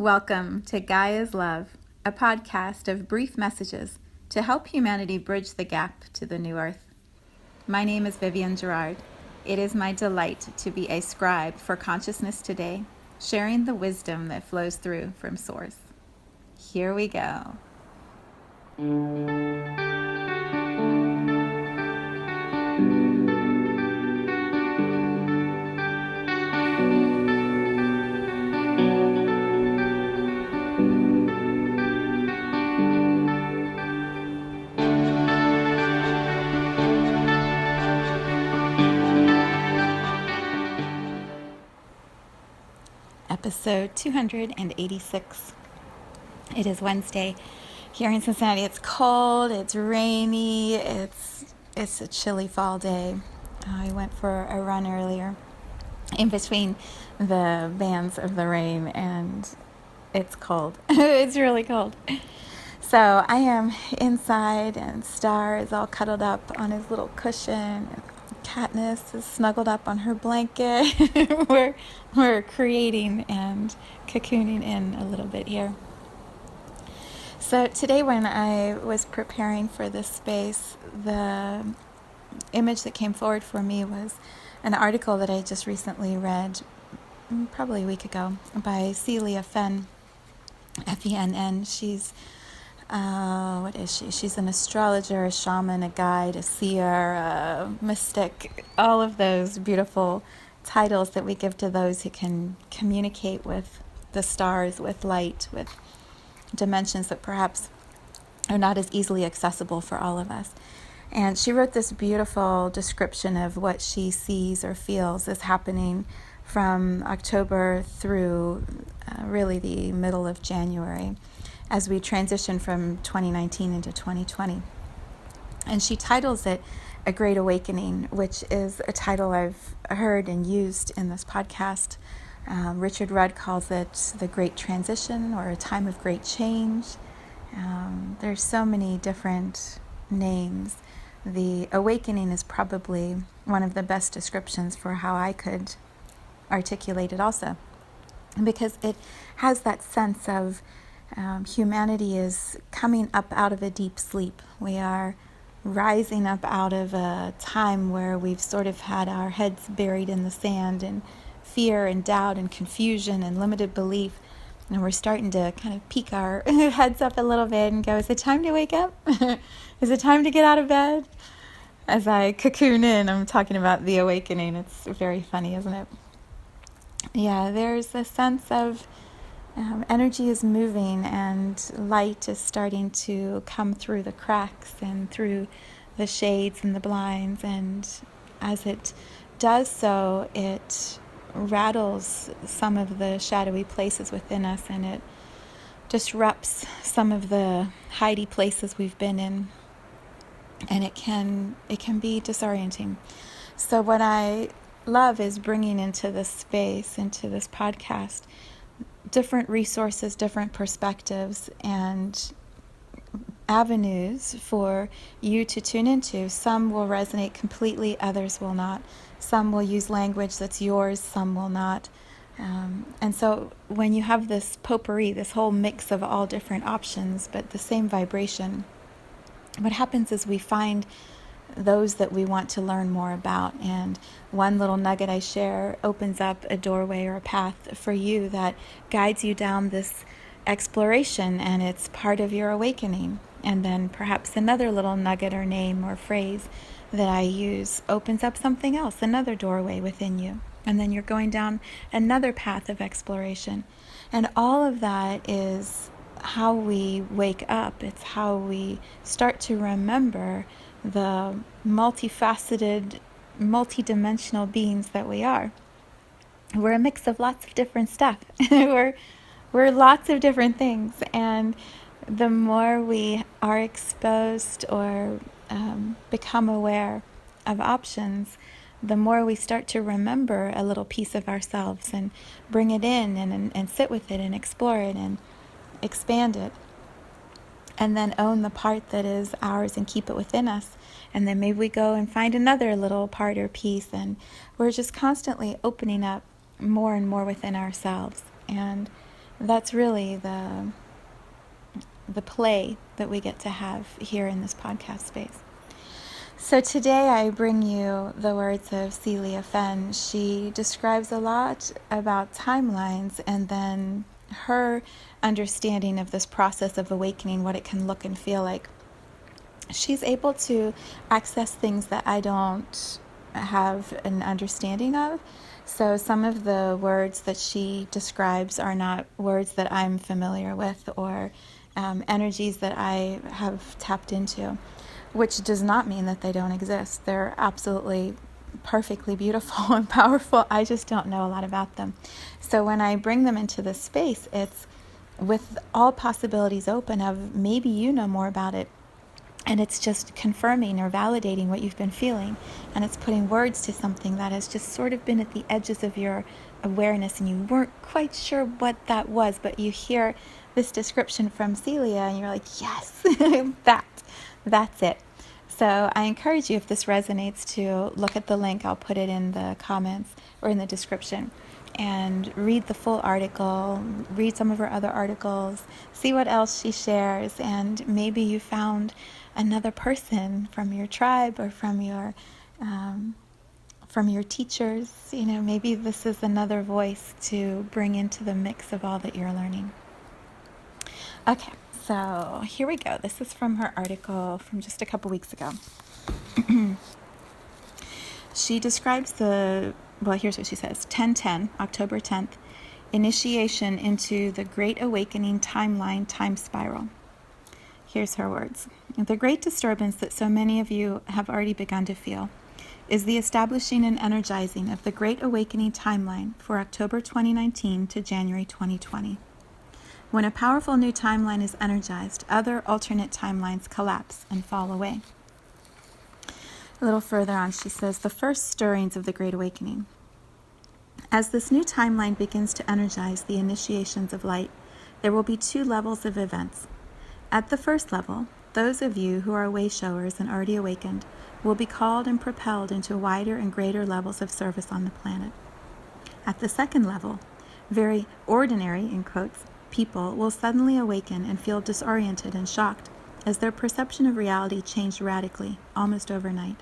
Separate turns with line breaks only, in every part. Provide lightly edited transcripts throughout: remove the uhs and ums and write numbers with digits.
Welcome to Gaia's Love, a podcast of brief messages to help humanity bridge the gap to the new earth. My name is Vivienne Gerard. It is my delight to be a scribe for consciousness today, sharing the wisdom that flows through from Source. Here we go. Episode 286. It is Wednesday. Here in Cincinnati, it's cold, it's rainy, it's a chilly fall day. I went for a run earlier in between the bands of the rain, and it's cold. It's really cold. So I am inside, and Star is all cuddled up on his little cushion. Katniss is snuggled up on her blanket. we're creating and cocooning in a little bit here. So today, when I was preparing for this space, the image that came forward for me was an article that I just recently read, probably a week ago, by Celia Fenn, Fenn. She's what is she? She's an astrologer, a shaman, a guide, a seer, a mystic, all of those beautiful titles that we give to those who can communicate with the stars, with light, with dimensions that perhaps are not as easily accessible for all of us. And she wrote this beautiful description of what she sees or feels is happening from October through really the middle of January, as we transition from 2019 into 2020. And she titles it A Great Awakening, which is a title I've heard and used in this podcast. Richard Rudd calls it the Great Transition or a time of great change. There's so many different names. The awakening is probably one of the best descriptions for how I could articulate it also, because it has that sense of humanity is coming up out of a deep sleep. We are rising up out of a time where we've sort of had our heads buried in the sand and fear and doubt and confusion and limited belief. And we're starting to kind of peek our heads up a little bit and go, is it time to wake up? Is it time to get out of bed? As I cocoon in, I'm talking about the awakening. It's very funny, isn't it? Yeah, there's a sense of energy is moving and light is starting to come through the cracks and through the shades and the blinds. And as it does so, it rattles some of the shadowy places within us, and it disrupts some of the hidey places we've been in, and it can be disorienting. So what I love is bringing into this space, into this podcast, different resources, different perspectives, and avenues for you to tune into. Some will resonate completely, others will not. Some will use language that's yours, some will not. And so when you have this potpourri, this whole mix of all different options, but the same vibration, what happens is we find those that we want to learn more about. And one little nugget I share opens up a doorway or a path for you that guides you down this exploration, and it's part of your awakening. And then perhaps another little nugget or name or phrase that I use opens up something else, another doorway within you. And then you're going down another path of exploration. And all of that is how we wake up. It's how we start to remember the multifaceted, multidimensional beings that we are. We're a mix of lots of different stuff. We're lots of different things. And the more we are exposed or become aware of options, the more we start to remember a little piece of ourselves and bring it in and sit with it and explore it and expand it, and then own the part that is ours and keep it within us. And then maybe we go and find another little part or piece, and we're just constantly opening up more and more within ourselves. And that's really the play that we get to have here in this podcast space. So today I bring you the words of Celia Fenn. She describes a lot about timelines and then her understanding of this process of awakening, what it can look and feel like. She's able to access things that I don't have an understanding of. So some of the words that she describes are not words that I'm familiar with or energies that I have tapped into, which does not mean that they don't exist. They're absolutely perfectly beautiful and powerful. I just don't know a lot about them. So when I bring them into this space, it's with all possibilities open of maybe you know more about it. And it's just confirming or validating what you've been feeling. And it's putting words to something that has just sort of been at the edges of your awareness and you weren't quite sure what that was, but you hear this description from Celia and you're like, yes, that's it. So I encourage you, if this resonates, to look at the link. I'll put it in the comments or in the description. And read the full article, read some of her other articles, see what else she shares, and maybe you found another person from your tribe or from your teachers. You know, maybe this is another voice to bring into the mix of all that you're learning. Okay, so here we go. This is from her article from just a couple weeks ago. She describes here's what she says. 10/10, October 10th, initiation into the Great Awakening timeline time spiral. Here's her words. The great disturbance that so many of you have already begun to feel is the establishing and energizing of the Great Awakening timeline for October 2019 to January 2020. When a powerful new timeline is energized, other alternate timelines collapse and fall away. A little further on, she says, the first stirrings of the Great Awakening. As this new timeline begins to energize the initiations of light, there will be two levels of events. At the first level, those of you who are way-showers and already awakened will be called and propelled into wider and greater levels of service on the planet. At the second level, very ordinary, in quotes, people will suddenly awaken and feel disoriented and shocked as their perception of reality changed radically, almost overnight.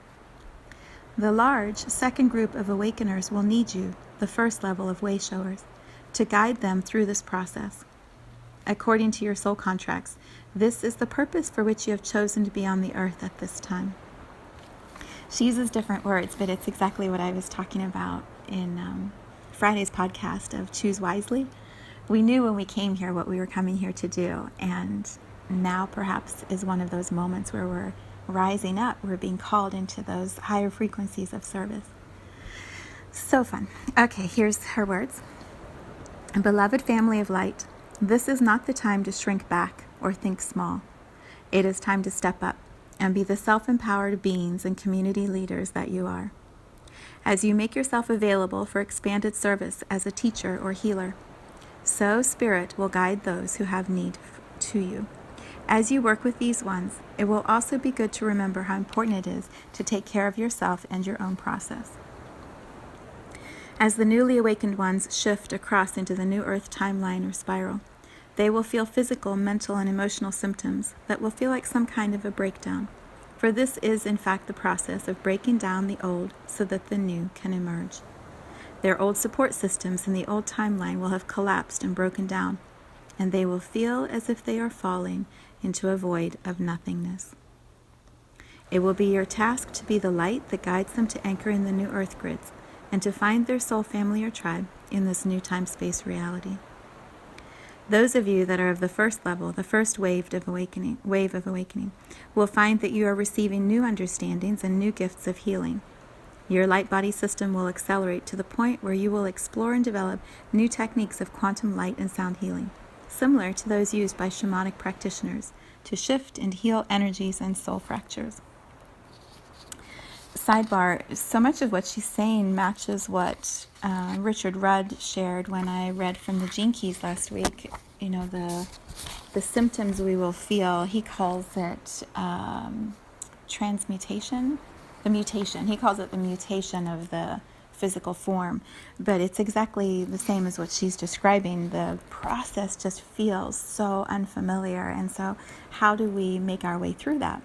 The large second group of awakeners will need you, the first level of way-showers, to guide them through this process. According to your soul contracts, this is the purpose for which you have chosen to be on the earth at this time. She uses different words, but it's exactly what I was talking about in Friday's podcast of Choose Wisely. We knew when we came here what we were coming here to do, and now perhaps is one of those moments where we're rising up, we're being called into those higher frequencies of service. So fun. Okay, here's her words. Beloved family of light, this is not the time to shrink back or think small. It is time to step up and be the self-empowered beings and community leaders that you are. As you make yourself available for expanded service as a teacher or healer, so Spirit will guide those who have need to you. As you work with these ones, it will also be good to remember how important it is to take care of yourself and your own process. As the newly awakened ones shift across into the new Earth timeline or spiral, they will feel physical, mental, and emotional symptoms that will feel like some kind of a breakdown. For this is, in fact, the process of breaking down the old so that the new can emerge. Their old support systems in the old timeline will have collapsed and broken down, and they will feel as if they are falling into a void of nothingness. It will be your task to be the light that guides them to anchor in the new earth grids and to find their soul family or tribe in this new time-space reality. Those of you that are of the first level, the first wave of awakening, will find that you are receiving new understandings and new gifts of healing. Your light body system will accelerate to the point where you will explore and develop new techniques of quantum light and sound healing, similar to those used by shamanic practitioners to shift and heal energies and soul fractures. Sidebar, so much of what she's saying matches what Richard Rudd shared when I read from the Gene Keys last week. You know, the symptoms we will feel, he calls it transmutation, the mutation. He calls it the mutation of the physical form, but it's exactly the same as what she's describing. The process just feels so unfamiliar, and so how do we make our way through that,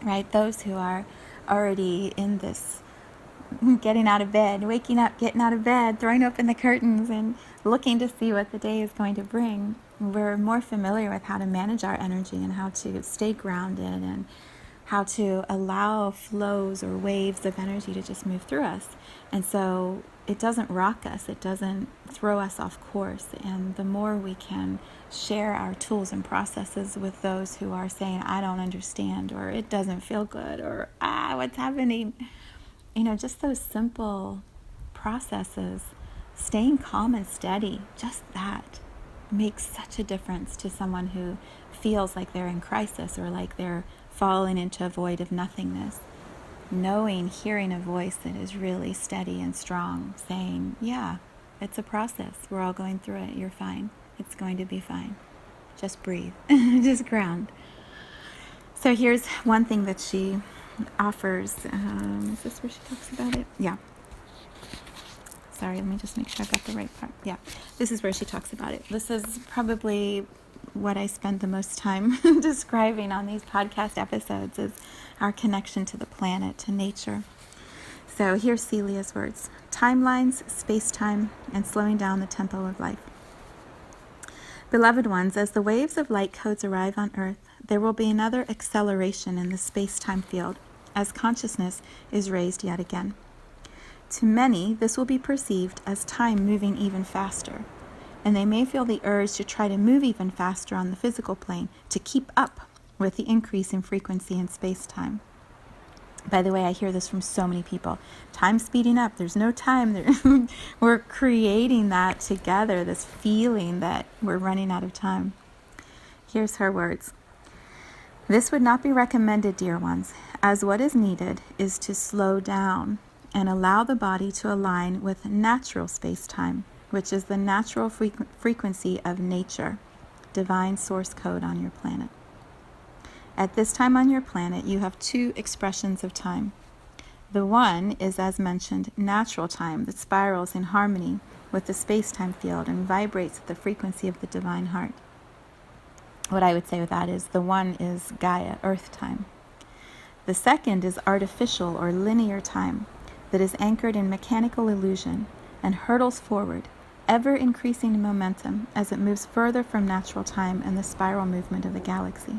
right? Those who are already in this getting out of bed, waking up, getting out of bed, throwing open the curtains and looking to see what the day is going to bring, we're more familiar with how to manage our energy and how to stay grounded and how to allow flows or waves of energy to just move through us. And so it doesn't rock us, it doesn't throw us off course. And the more we can share our tools and processes with those who are saying, I don't understand, or it doesn't feel good, or what's happening? Just those simple processes, staying calm and steady, just that makes such a difference to someone who feels like they're in crisis or like they're falling into a void of nothingness. Hearing a voice that is really steady and strong, saying, yeah, it's a process. We're all going through it. You're fine. It's going to be fine. Just breathe. Just ground. So here's one thing that she offers. Is this where she talks about it? Yeah. Sorry, let me just make sure I got the right part. Yeah, this is where she talks about it. This is probably what I spend the most time describing on these podcast episodes, is our connection to the planet, to nature. So here's Celia's words. Timelines, space-time, and slowing down the tempo of life. Beloved ones, as the waves of light codes arrive on Earth, there will be another acceleration in the space-time field as consciousness is raised yet again. To many, this will be perceived as time moving even faster, and they may feel the urge to try to move even faster on the physical plane to keep up with the increase in frequency in space-time. By the way, I hear this from so many people. Time's speeding up. There's no time. We're creating that together, this feeling that we're running out of time. Here's her words. This would not be recommended, dear ones, as what is needed is to slow down and allow the body to align with natural space-time, which is the natural frequency of nature, divine source code on your planet. At this time on your planet, you have two expressions of time. The one is, as mentioned, natural time that spirals in harmony with the space-time field and vibrates at the frequency of the divine heart. What I would say with that is the one is Gaia, earth time. The second is artificial or linear time that is anchored in mechanical illusion and hurtles forward, ever increasing in momentum as it moves further from natural time and the spiral movement of the galaxy.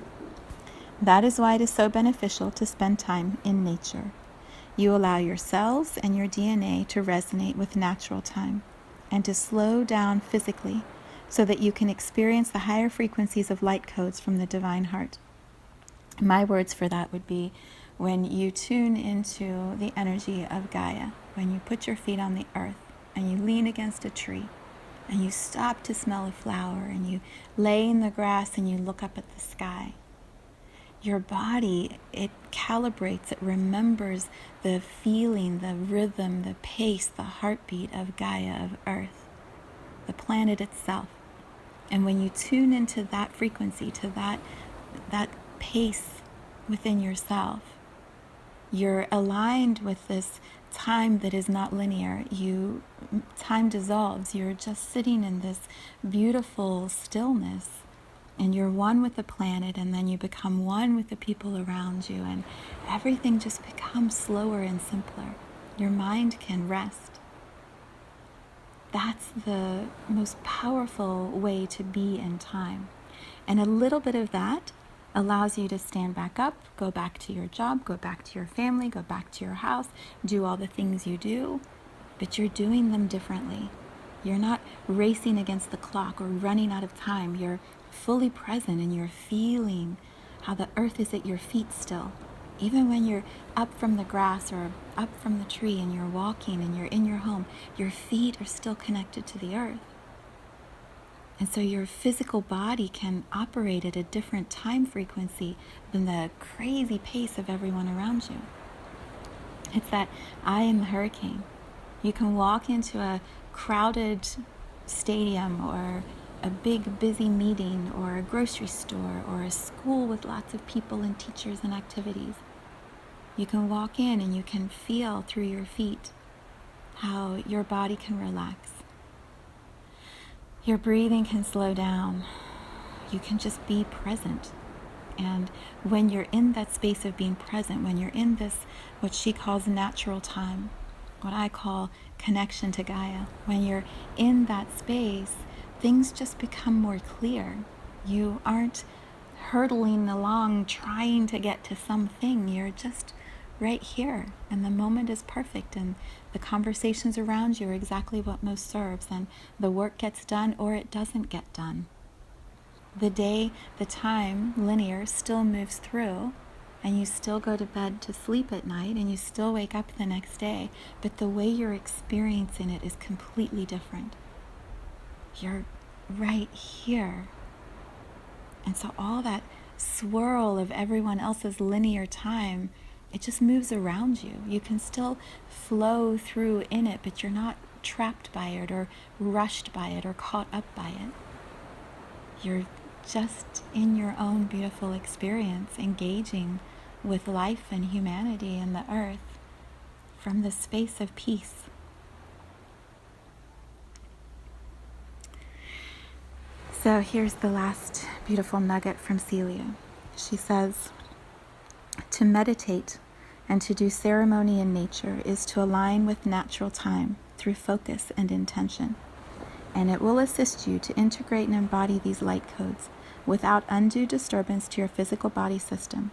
That is why it is so beneficial to spend time in nature. You allow your cells and your DNA to resonate with natural time and to slow down physically so that you can experience the higher frequencies of light codes from the divine heart. My words for that would be when you tune into the energy of Gaia, when you put your feet on the earth and you lean against a tree and you stop to smell a flower and you lay in the grass and you look up at the sky. Your body, it calibrates, it remembers the feeling, the rhythm, the pace, the heartbeat of Gaia, of Earth, the planet itself. And when you tune into that frequency, to that pace within yourself, you're aligned with this time that is not linear. Time dissolves. You're just sitting in this beautiful stillness, and you're one with the planet, and then you become one with the people around you, and everything just becomes slower and simpler. Your mind can rest. That's the most powerful way to be in time. And a little bit of that allows you to stand back up, go back to your job, go back to your family, go back to your house, do all the things you do, but you're doing them differently. You're not racing against the clock or running out of time. You're fully present and you're feeling how the earth is at your feet still. Even when you're up from the grass or up from the tree and you're walking and you're in your home, your feet are still connected to the earth. And so your physical body can operate at a different time frequency than the crazy pace of everyone around you. It's that I am the hurricane. You can walk into a crowded stadium or a big busy meeting or a grocery store or a school with lots of people and teachers and activities. You can walk in and you can feel through your feet how your body can relax. Your breathing can slow down. You can just be present. And when you're in that space of being present, when you're in this, what she calls natural time, what I call connection to Gaia, when you're in that space, things just become more clear. You aren't hurtling along trying to get to something. You're just right here, and the moment is perfect, and the conversations around you are exactly what most serves, and the work gets done or it doesn't get done. The day, the time, linear, still moves through, and you still go to bed to sleep at night, and you still wake up the next day, but the way you're experiencing it is completely different. You're right here. And so all that swirl of everyone else's linear time, it just moves around you. You can still flow through in it, but you're not trapped by it or rushed by it or caught up by it. You're just in your own beautiful experience, engaging with life and humanity and the earth from the space of peace. So here's the last beautiful nugget from Celia. She says, to meditate and to do ceremony in nature is to align with natural time through focus and intention. And it will assist you to integrate and embody these light codes without undue disturbance to your physical body system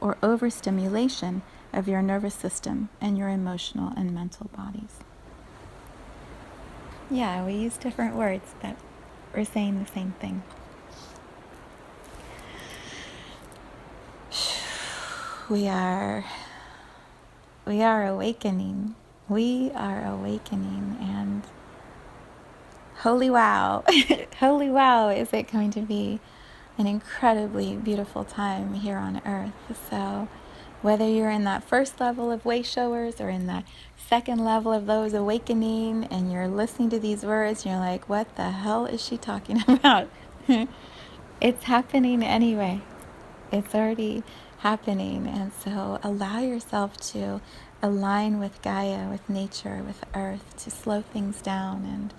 or overstimulation of your nervous system and your emotional and mental bodies. Yeah, we use different words, but we're saying the same thing. We are awakening. We are awakening, and holy wow, holy wow, is it going to be an incredibly beautiful time here on earth. So whether you're in that first level of way showers or in that second level of those awakening, and you're listening to these words, you're like, what the hell is she talking about? It's happening anyway. It's already happening. And so allow yourself to align with Gaia, with nature, with earth, to slow things down and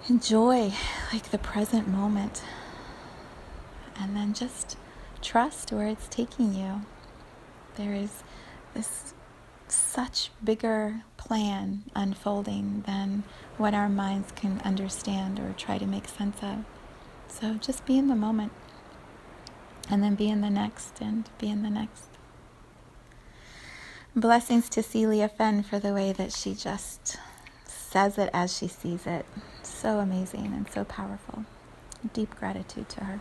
enjoy like the present moment. And then just trust where it's taking you. There is this such bigger plan unfolding than what our minds can understand or try to make sense of. So just be in the moment, and then be in the next, and be in the next. Blessings to Celia Fenn for the way that she just says it as she sees it. So amazing and so powerful. Deep gratitude to her.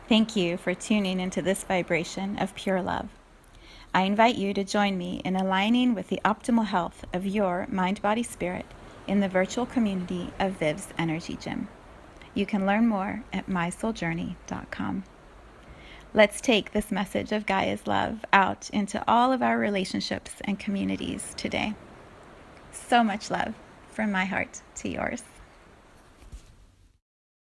Thank you for tuning into this vibration of pure love. I invite you to join me in aligning with the optimal health of your mind, body, spirit in the virtual community of Viv's Energy Gym. You can learn more at mysouljourney.com. Let's take this message of Gaia's love out into all of our relationships and communities today. So much love from my heart to yours.